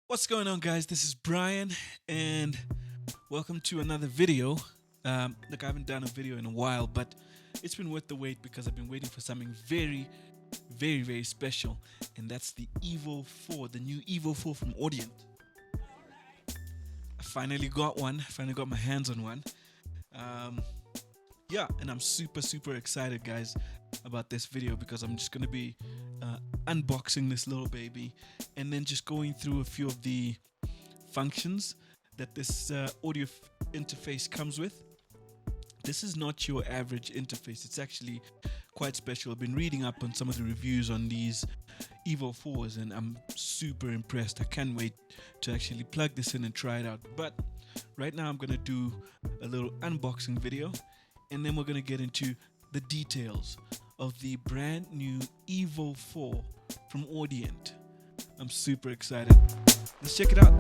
What's going on, guys? This is Brian, and welcome to another video. Look, I haven't done a video in a while, but it's been worth the wait because I've been waiting for something very special, and that's the Evo 4, the new Evo 4 from Audient. I finally got one. Finally got my hands on one. Um, yeah, and I'm super excited, guys, about this video because I'm just gonna be unboxing this little baby and then just going through a few of the functions that this audio interface comes with. This is not your average interface. It's actually quite special. I've been reading up on some of the reviews on these Evo 4s and I'm super impressed. I can't wait to actually plug this in and try it out. But right now I'm gonna do a little unboxing video and then we're gonna get into the details of the brand new Evo 4 from Audient. I'm super excited. Let's check it out.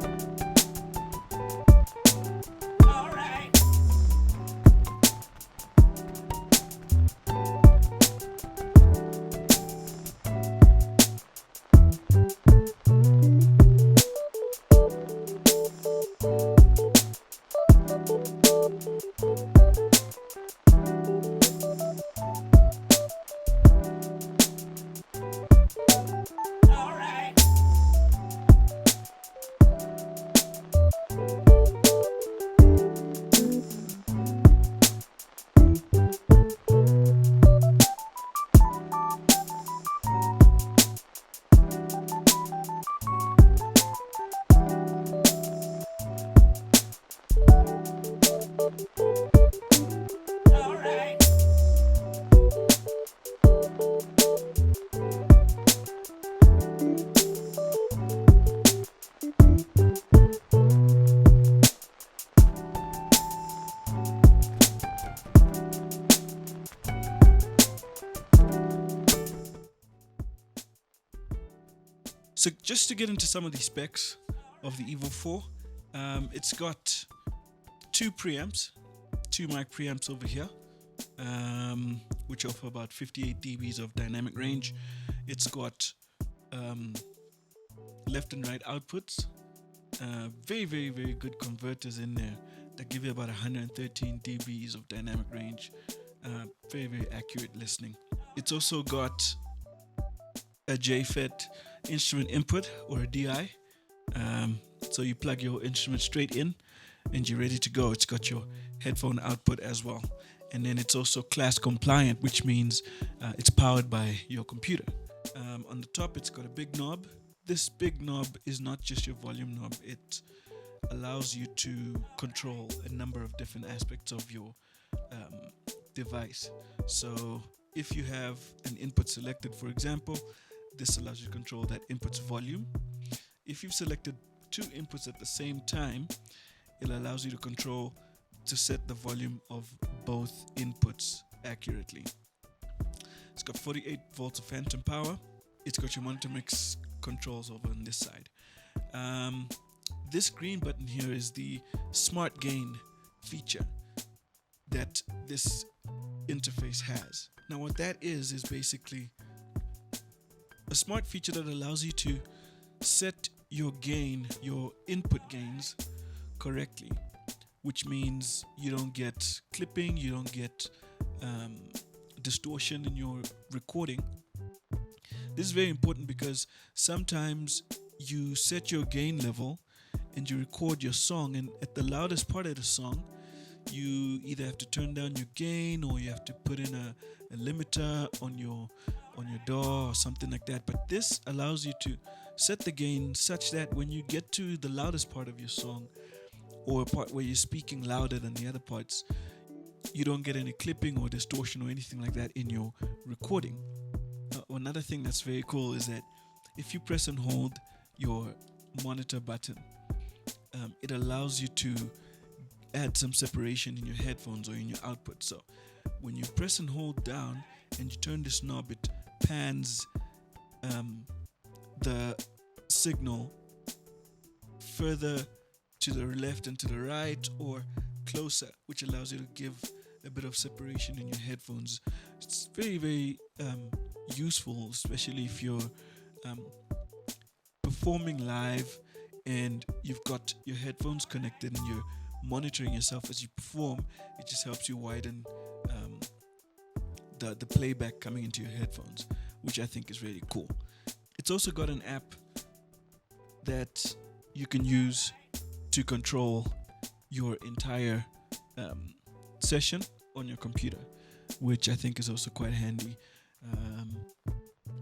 So just to get into some of the specs of the Evo 4, it's got two preamps, two mic preamps over here, which offer about 58 dBs of dynamic range. It's got left and right outputs, very good converters in there that give you about 113 dBs of dynamic range. Very accurate listening. It's also got a JFET instrument input or a DI, so you plug your instrument straight in and you're ready to go. It's got your headphone output as well, and then it's also class compliant, which means it's powered by your computer. On the top it's got a big knob. This big knob is not just your volume knob, it allows you to control a number of different aspects of your device. So if you have an input selected, for example, this allows you to control that input's volume. If you've selected two inputs at the same time, it allows you to set the volume of both inputs accurately. It's got 48 volts of phantom power. It's got your monitor mix controls over on this side. This green button here is the smart gain feature that this interface has. Now what that is basically a smart feature that allows you to set your gain, your input gains correctly, which means you don't get clipping, you don't get distortion in your recording. This is very important because sometimes you set your gain level and you record your song, and at the loudest part of the song you either have to turn down your gain or you have to put in a limiter on your DAW or something like that. But this allows you to set the gain such that when you get to the loudest part of your song, or a part where you're speaking louder than the other parts, you don't get any clipping or distortion or anything like that in your recording. Another thing that's very cool is that if you press and hold your monitor button, it allows you to add some separation in your headphones or in your output. So when you press and hold down and you turn this knob, it pans the signal further to the left and to the right or closer, which allows you to give a bit of separation in your headphones. It's very useful, especially if you're performing live and you've got your headphones connected and you're monitoring yourself as you perform, it just helps you widen the playback coming into your headphones, which I think is really cool. It's also got an app that you can use to control your entire session on your computer, which I think is also quite handy.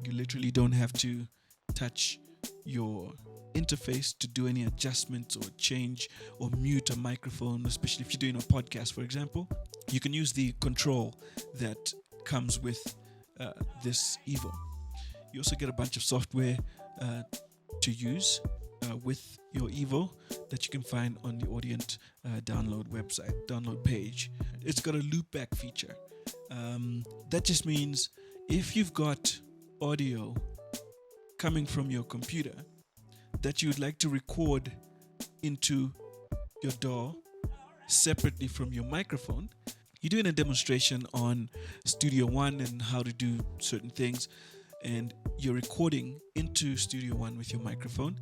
You literally don't have to touch your interface to do any adjustments or change or mute a microphone, especially if you're doing a podcast, for example. You can use the control that comes with this Evo. You also get a bunch of software to use with your Evo that you can find on the Audient download page. It's got a loopback feature. That just means if you've got audio coming from your computer that you would like to record into your DAW separately from your microphone, you're doing a demonstration on Studio One and how to do certain things, and you're recording into Studio One with your microphone,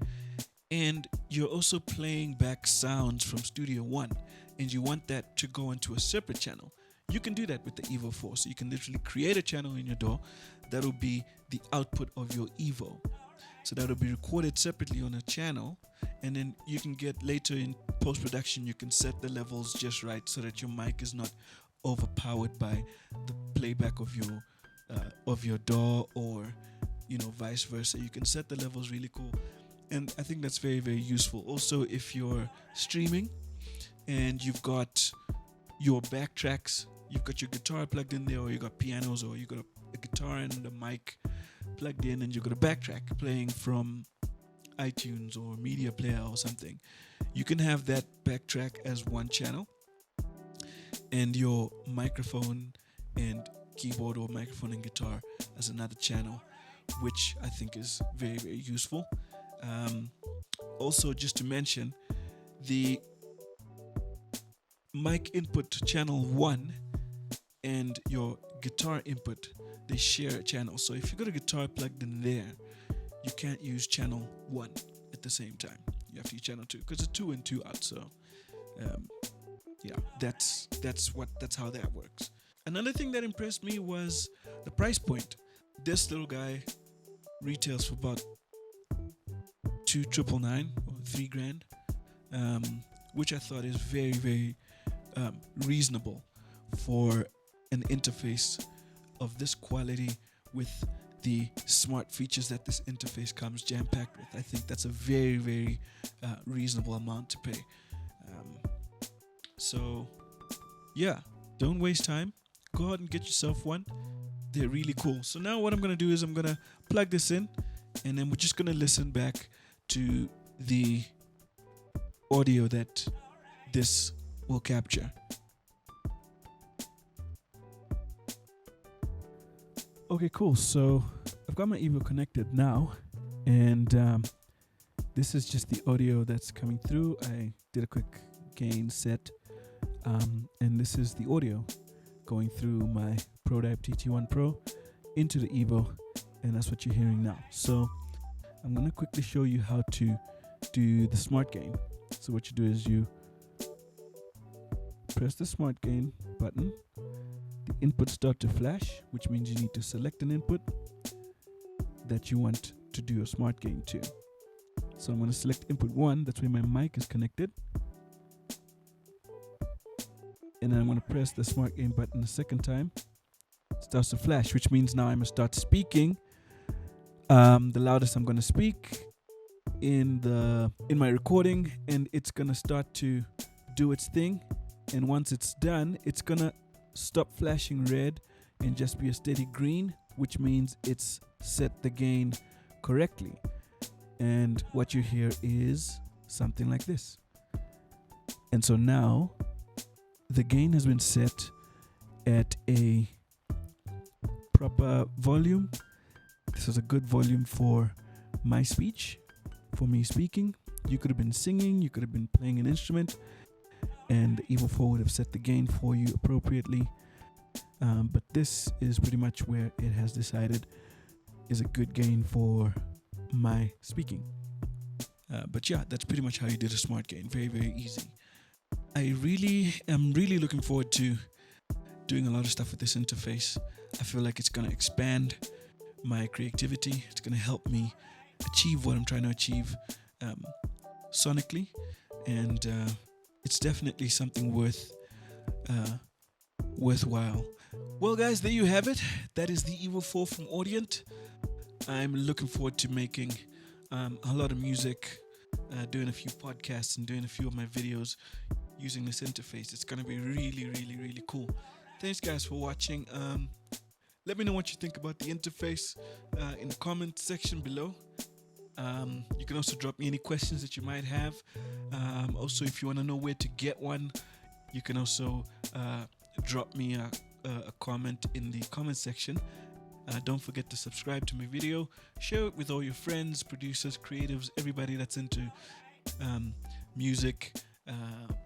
and you're also playing back sounds from Studio One, and you want that to go into a separate channel. You can do that with the Evo 4. So you can literally create a channel in your DAW that will be the output of your Evo. So that will be recorded separately on a channel, and then you can get later in post-production, you can set the levels just right so that your mic is not overpowered by the playback of your DAW, or vice versa. You can set the levels really cool, and I think that's very, very useful. Also, if you're streaming and you've got your backtracks, you've got your guitar plugged in there, or you got pianos, or you got a guitar and a mic plugged in, and you've got a backtrack playing from iTunes or Media Player or something, you can have that backtrack as one channel, and your microphone and keyboard, or microphone and guitar, as another channel, which I think is very, very useful. Also, just to mention, the mic input channel 1 and your guitar input, they share a channel. So if you've got a guitar plugged in there, you can't use channel 1 at the same time. You have to use channel 2 because it's 2 and 2 out. So that's how that works. Another thing that impressed me was the price point. This little guy retails for about $2,999 or $3,000, which I thought is very, very reasonable for an interface of this quality with the smart features that this interface comes jam-packed with. I think that's a very, very reasonable amount to pay. So yeah, don't waste time. Go out and get yourself one. They're really cool. So now what I'm going to do is I'm going to plug this in, and then we're just going to listen back to the audio that this will capture. Okay, cool. So I've got my Evo connected now, and this is just the audio that's coming through. I did a quick gain set, and this is the audio going through my Prodipe TT1 Pro into the Evo, and that's what you're hearing now. So I'm going to quickly show you how to do the smart gain. So what you do is you press the smart gain button. The inputs start to flash, which means you need to select an input that you want to do a smart gain to. So I'm going to select input 1, that's where my mic is connected. And then I'm going to press the smart gain button the second time. It starts to flash, which means now I'm going to start speaking. The loudest I'm going to speak in my recording, and it's going to start to do its thing. And once it's done, it's going to stop flashing red and just be a steady green, which means it's set the gain correctly. And what you hear is something like this. And so now the gain has been set at a proper volume. This is a good volume for my speech, for me speaking. You could have been singing, you could have been playing an instrument, and the Evo 4 would have set the gain for you appropriately. But this is pretty much where it has decided is a good gain for my speaking. But yeah, that's pretty much how you did a smart gain. Very, very easy. I really am really looking forward to doing a lot of stuff with this interface. I feel like it's going to expand my creativity. It's going to help me achieve what I'm trying to achieve sonically. And it's definitely something worthwhile. Well, guys, there you have it. That is the Evo 4 from Audient. I'm looking forward to making a lot of music, doing a few podcasts and doing a few of my videos using this interface. It's going to be really, really, really cool. Thanks, guys, for watching. Let me know what you think about the interface in the comment section below. You can also drop me any questions that you might have. Also, if you want to know where to get one, you can also drop me a comment in the comment section. Don't forget to subscribe to my video, share it with all your friends, producers, creatives, everybody that's into music,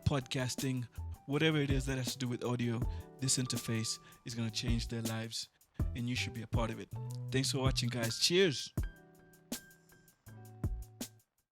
podcasting, whatever it is that has to do with audio. This interface is going to change their lives, and you should be a part of it. Thanks for watching, guys. Cheers.